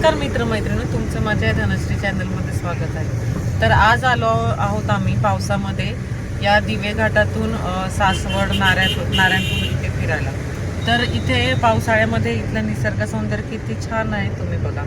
नमस्कार मित्रमैत्रिणी, तुमचं माझ्या धनश्री चॅनलमध्ये स्वागत आहे. तर आज आलो आहोत आम्ही पावसामध्ये या दिवे घाटातून सासवड नारायणपूर इथे फिरायला. तर इथे पावसाळ्यामध्ये इथलं निसर्ग सौंदर्य किती छान आहे तुम्ही बघा.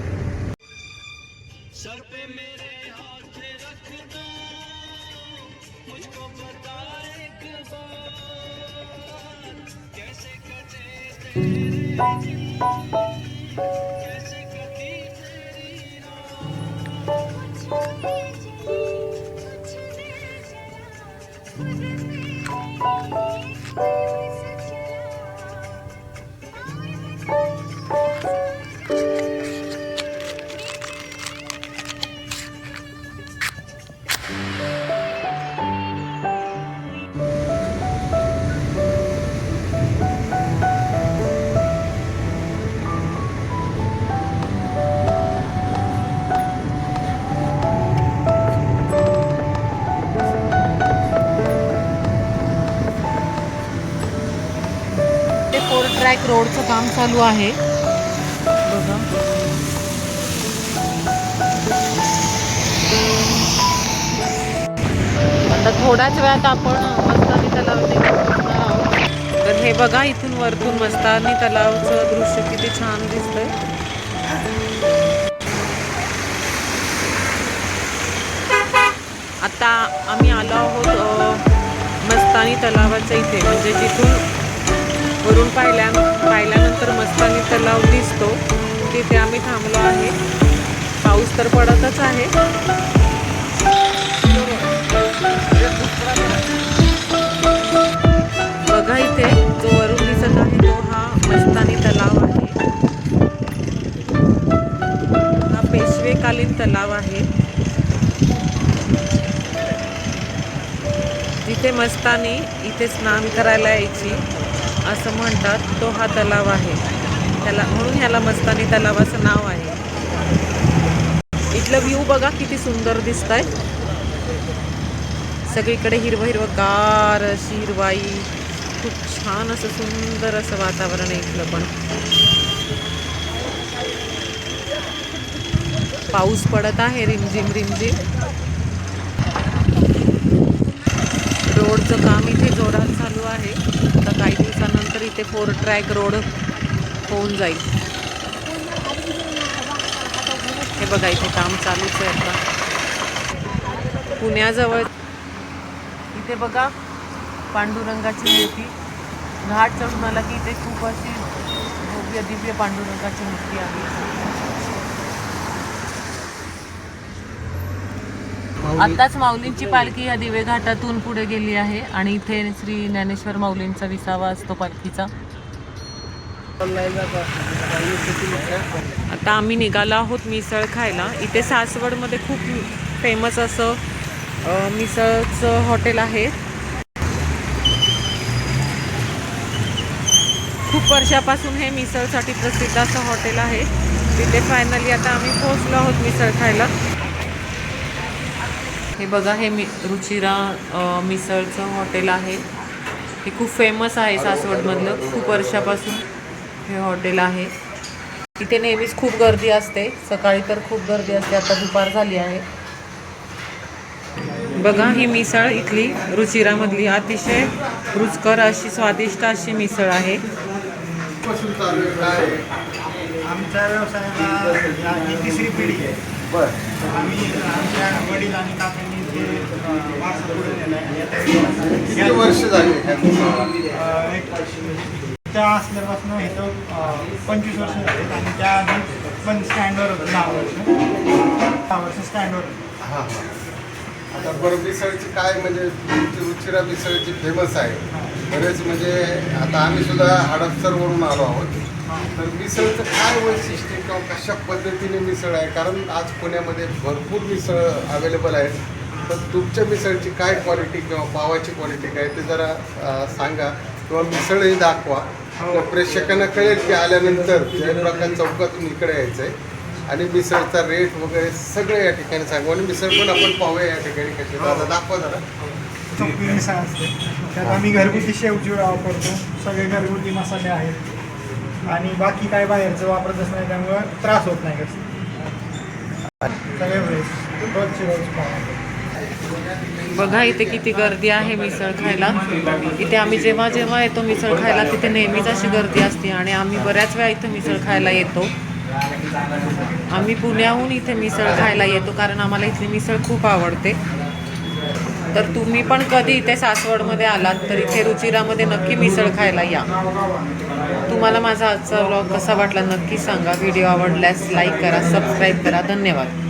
ट्रॅक रोडचं काम चालू आहे बघा. आता थोड्याच वेळात आपण मस्तानी तलावाच्या इथे पोहोचणार आहोत. तर हे बघा, इथून वरतून मस्तानी तलावाचं दृश्य किती छान दिसतंय. आता आम्ही आलो आहोत मस्तानी तलावाच्या इथे, म्हणजे जिथून वरून पाहिल्यानंतर मस्तानी तलाव दिसतो तिथे आम्ही थांबलो आहे. पाऊस तर पडतच आहे. बघा, इथे जो वरून दिसत आहे तो हा मस्तानी तलाव आहे. हा पेशवेकालीन तलाव आहे. जिथे मस्तानी इथे स्नान करायला यायची असं म्हणतात, तो हा तलाव आहे. म्हणून ह्याला मस्तानी तलाव असं नाव आहे. इथलं व्ह्यू बघा किती सुंदर दिसतंय. सगळीकडे हिरवं गार अशी हिरवाई, खूप छान असं सुंदर असं वातावरण आहे इथलं. पण पाऊस पडत आहे रिमझिम रिमझिम. रोडचं काम इथे जोरात चालू आहे. आता काही दिवसानंतर इथे 4 ट्रॅक रोड होऊन जाईल. हे बघा, इथे काम चालूच आहे आता. पुण्याजवळ इथे बघा पांडुरंगाची मूर्ती. घाट चढून आला की इथे खूप अशी भव्य दिव्य पांडुरंगाची मूर्ती आहे. आताच माऊलींची पालखी या दिवे घाटातून पुढे गेली आहे आणि इथे श्री ज्ञानेश्वर माऊलींचा विसावा असतो पालखीचा. आता आम्ही निघालो आहोत मिसळ खायला. इथे सासवडमध्ये खूप फेमस असं मिसळचं हॉटेल आहे. खूप वर्षापासून हे मिसळसाठी प्रसिद्ध असं हॉटेल आहे. तिथे फायनली आता आम्ही पोहोचलो आहोत मिसळ खायला. हे बघा, हे रुचिरा मिसळचं हॉटेल आहे. हे खूप फेमस आहे सासवडमधलं. खूप वर्षापासून हे हॉटेल आहे. इथे नेहमीच खूप गर्दी असते. सकाळी तर खूप गर्दी असते. आता दुपार झाली आहे. बघा, ही मिसळ इथली रुचिरामधली अतिशय रुचकर अशी स्वादिष्ट अशी मिसळ आहे. आमच्या व्यवसायाला ही 3री पिढी आहे. आम्ही आमच्या वडील आणि काकांनी जे वारसा पुढे नेला आहे. किती वर्ष झाली त्या असल्यापासून इथं 25 वर्ष झाले. आणि त्या आधी पण स्टँडवर होतं 10 वर्ष स्टँडवर होतं. हां हां. आता बरं, मिसळची काय म्हणजे रुचिरा मिसळची फेमस आहे बरेच. म्हणजे आता आम्ही सुद्धा हडपसरवरून आलो आहोत. तर मिसळचं काय वैशिष्ट्य किंवा कशा पद्धतीने मिसळ आहे? कारण आज पुण्यामध्ये भरपूर मिसळ अवेलेबल आहेत. तर तुमच्या मिसळची काय क्वालिटी किंवा पावाची क्वालिटी काय ते जरा सांगा, किंवा मिसळही दाखवा. प्रेक्षकांना कळेल की आल्यानंतर जयप्रकाश चौकातून इकडे यायचं आहे. आणि मिसळचा रेट वगैरे सगळं या ठिकाणी सांगू. आणि मिसळ पण आपण पाहूया या ठिकाणी कशी. दादा दाखवा जरा. चौकी मिसळ असते. त्यात आम्ही घरगुती शेवचिवडा वापरतो. सगळे घरगुती मसाले आहेत. आणि बाकी काय बाहेरचं वापरतच नाही, त्यामुळं त्रास होत नाही कसं. सगळे वेळेस रोजची रोज पाव. बघा इथे किती गर्दी आहे मिसळ खायला. इथे आम्ही जेव्हा जेव्हा येतो मिसळ खायला तिथे नेहमीच अशी गर्दी असते आणि आम्ही बऱ्याच वेळा इथे मिसळ खायला येतो. आम्ही पुण्याहून इथे मिसळ खायला येतो कारण आम्हाला इथली मिसळ खूप आवडते. तर तुम्ही पण कधी इथे सासवडमध्ये आलात तर इथे रुचिरामध्ये नक्की मिसळ खायला या. तुम्हाला माझा आजचा व्लॉग कसा वाटला नक्की सांगा. व्हिडिओ आवडल्यास लाईक करा, सबस्क्राईब करा. धन्यवाद.